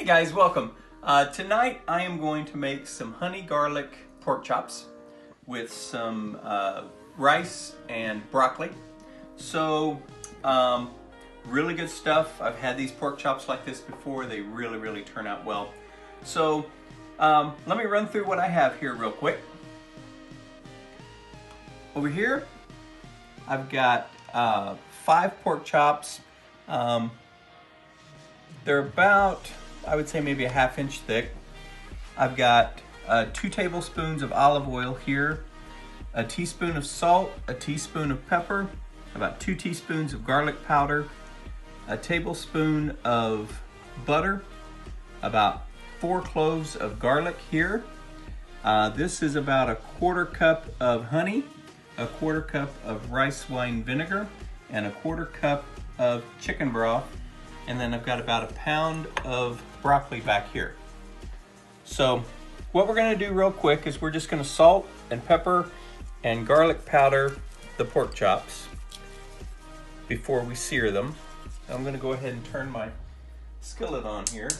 Hey guys, welcome. Tonight I am going to make some honey garlic pork chops with some rice and broccoli. So, really good stuff. I've had these pork chops like this before. They really turn out well. So, let me run through what I have here real quick. Over here, I've got 5 pork chops. They're about, I would say, maybe a ½ inch thick. I've got 2 tablespoons of olive oil here, a teaspoon of salt, a teaspoon of pepper, about 2 teaspoons of garlic powder, a tablespoon of butter, about 4 cloves of garlic here. This is about a 1/4 cup of honey, a 1/4 cup of rice wine vinegar, and a 1/4 cup of chicken broth. And then I've got about 1 pound of broccoli back here. So what we're gonna do real quick is we're just gonna salt and pepper and garlic powder the pork chops before we sear them. I'm gonna go ahead and turn my skillet on here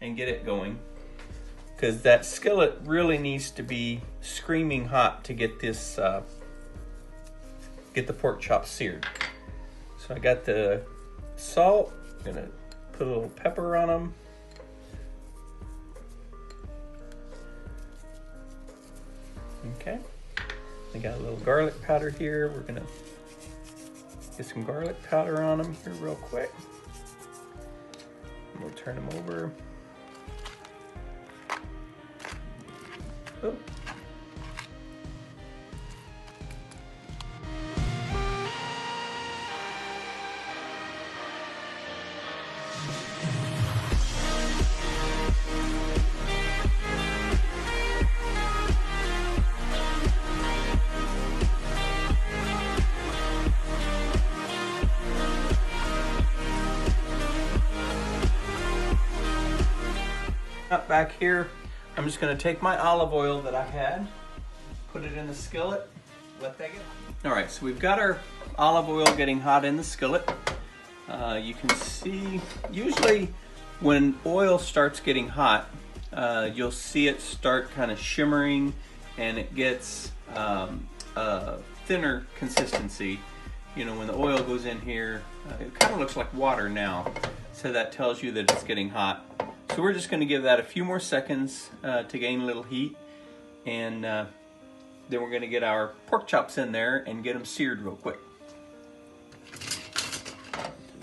and get it going, because that skillet really needs to be screaming hot to get this, get the pork chops seared. So I got the salt. I'm gonna put a little pepper on them. Okay, I got a little garlic powder here. We're gonna get some garlic powder on them here real quick. We'll turn them over. Oh. Up back here, I'm just going to take my olive oil that I had, put it in the skillet, let that get hot. All right, so we've got our olive oil getting hot in the skillet. You can see, usually when oil starts getting hot, you'll see it start kind of shimmering and it gets a thinner consistency. You know, when the oil goes in here, it kind of looks like water now. So that tells you that it's getting hot. So we're just going to give that a few more seconds to gain a little heat, and then we're going to get our pork chops in there and get them seared real quick.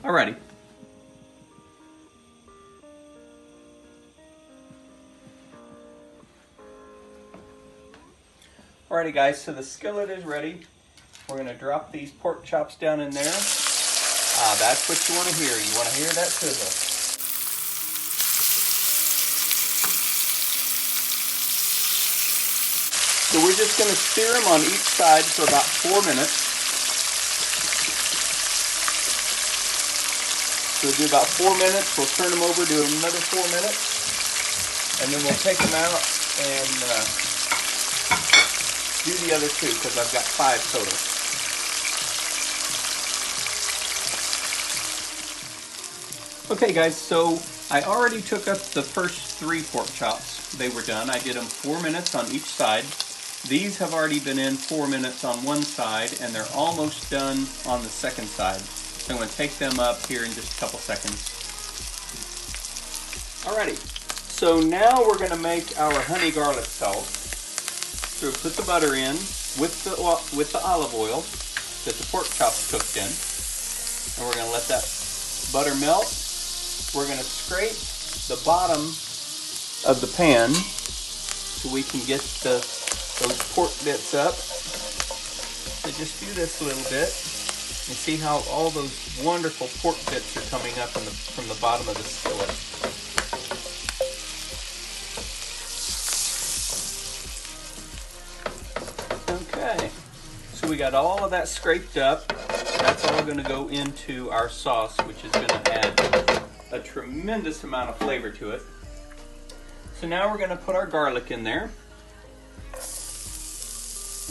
Alrighty. Alrighty guys, so the skillet is ready. We're going to drop these pork chops down in there. That's what you want to hear. You want to hear that sizzle. So we're just going to sear them on each side for about 4 minutes. So we'll do about 4 minutes. We'll turn them over, do another 4 minutes, and then we'll take them out and do the other 2, because I've got 5 total. Okay guys, so I already took up the first 3 pork chops. They were done. I did them 4 minutes on each side. These have already been in 4 minutes on one side, and they're almost done on the second side. So I'm going to take them up here in just a couple seconds. Alrighty, so now we're going to make our honey garlic sauce. So we'll put the butter in with the olive oil that the pork chops cooked in, and we're going to let that butter melt. We're going to scrape the bottom of the pan so we can get those pork bits up. So just do this a little bit and see how all those wonderful pork bits are coming up from the bottom of the skillet. Okay, so we got all of that scraped up. That's all going to go into our sauce, which is going to add a tremendous amount of flavor to it. So now we're going to put our garlic in there.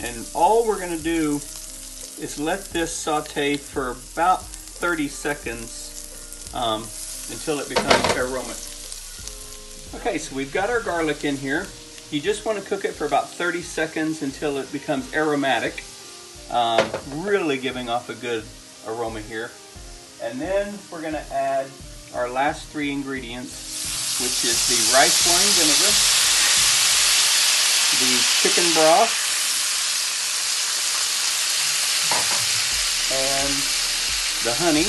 And all we're going to do is let this saute for about 30 seconds until it becomes Okay, so we've got our garlic in here. You just want to cook it for about 30 seconds until it becomes aromatic. Really giving off a good aroma here. And then we're going to add our last 3 ingredients, which is the rice wine vinegar, the chicken broth, and the honey.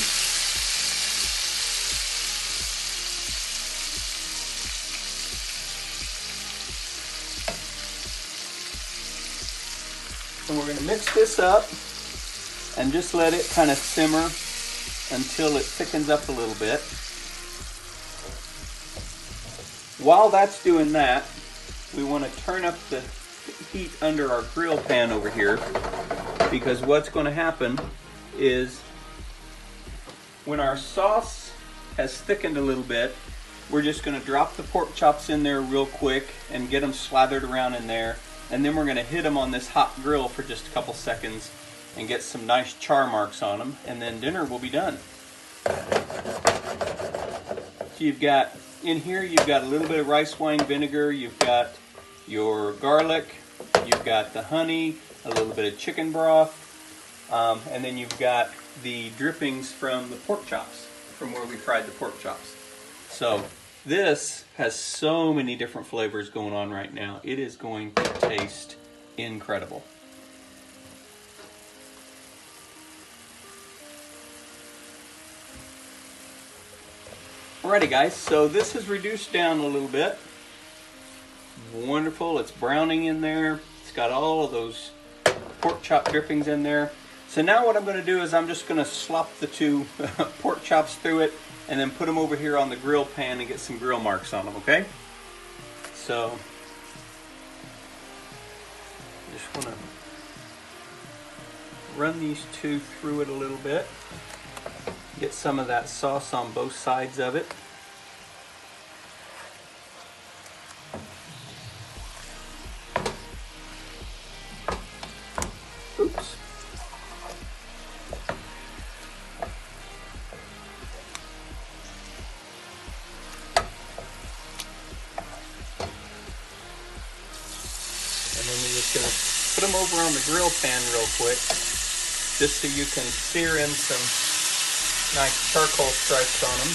And we're going to mix this up and just let it kind of simmer until it thickens up a little bit. While that's doing that, we want to turn up the heat under our grill pan over here, because what's going to happen is when our sauce has thickened a little bit, we're just going to drop the pork chops in there real quick and get them slathered around in there, and then we're going to hit them on this hot grill for just a couple seconds and get some nice char marks on them, and then dinner will be done. So you've got, in here you've got a little bit of rice wine vinegar, you've got your garlic, you've got the honey, a little bit of chicken broth, and then you've got the drippings from the pork chops, from where we fried the pork chops. So this has so many different flavors going on right now. It is going to taste incredible. Alrighty guys, so this has reduced down a little bit. Wonderful, it's browning in there. It's got all of those pork chop drippings in there. So now what I'm going to do is I'm just going to slop the 2 pork chops through it and then put them over here on the grill pan and get some grill marks on them, okay? So, just want to run these 2 through it a little bit. Get some of that sauce on both sides of it. Oops. And then we're just going to put them over on the grill pan real quick, just so you can sear in some nice charcoal stripes on them.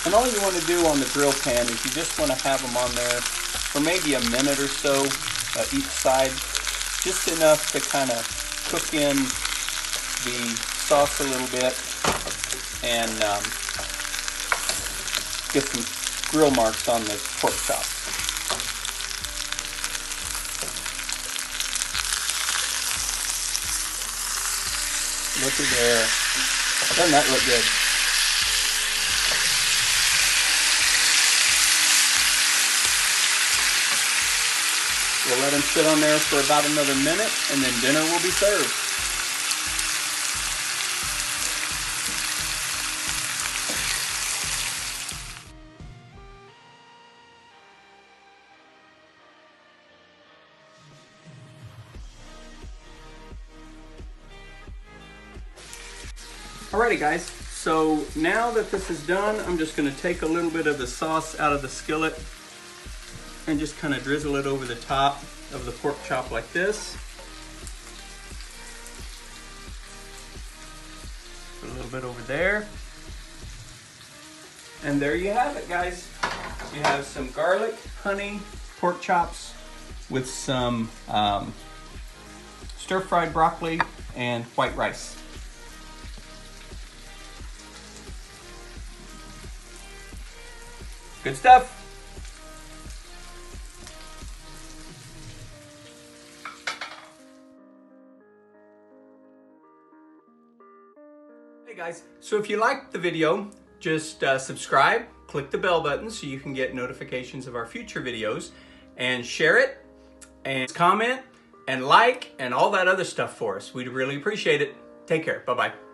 And all you want to do on the grill pan is you just want to have them on there for maybe a minute or so each side, just enough to kind of cook in the sauce a little bit and get some grill marks on the pork chop. Looky there. Doesn't that look good? We'll let them sit on there for about another minute and then dinner will be served. Alrighty guys, so now that this is done, I'm just going to take a little bit of the sauce out of the skillet and just kind of drizzle it over the top of the pork chop like this. Put a little bit over there. And there you have it guys. You have some garlic, honey, pork chops with some stir-fried broccoli and white rice. Good stuff. Hey guys, so if you liked the video, just subscribe, click the bell button so you can get notifications of our future videos, and share it, and comment, and like, and all that other stuff for us. We'd really appreciate it. Take care. Bye-bye.